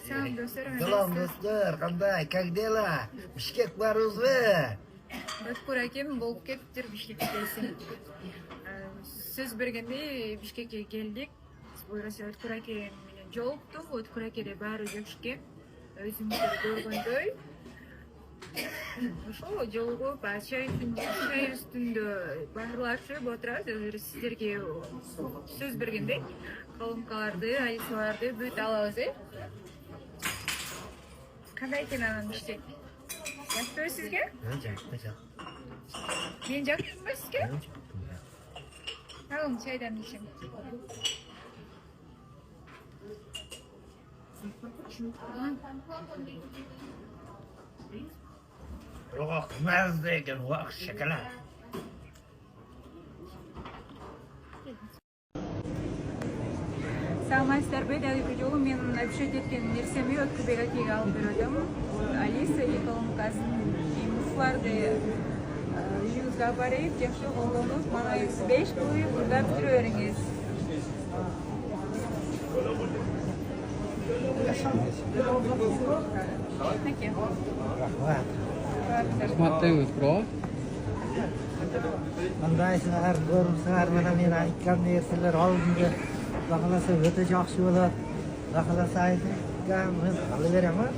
Салам достор. Салам достор, кандай, как дела? Бишкек барыбызбы? Баткур акем болуп кетиптир Бишкекке келсин. Сөз бергенде Бишкекке келдик. Буюрса Баткур аке менен жолуктук. Баткур акеде баары жакшы. Өзүңүздөр көргөндөй. Ошол жолугуп чай үстүндө баарлашып отурабыз. Сиздерге сөз бергенде колонкаларды, алисаларды бүт алабыз. Кандай экен анан Бишкек? Жакпыбы сизге? Жакты. Мен жакпыбы сизге? Алым чайдан ичем. Рогак мазда экен, уак шоколад. Саламатсыздарбы, дагы жолу мен обещать эткен нерсеми Өткүбек акеге алып бердим. Алиса экономикасын муфларды үйүңүзгө алып барып, жакшы колдонуп, маңайыңыз 5 кылып урдап жүрө бериңиз. Рахматтыңыз, бро. Кандайсыңар, көрүңсүңөр, мына мен айткан нерселер алдымда. Бакаласа өтө жакшы болот. Бакаласа айтып, мен ала берем, а?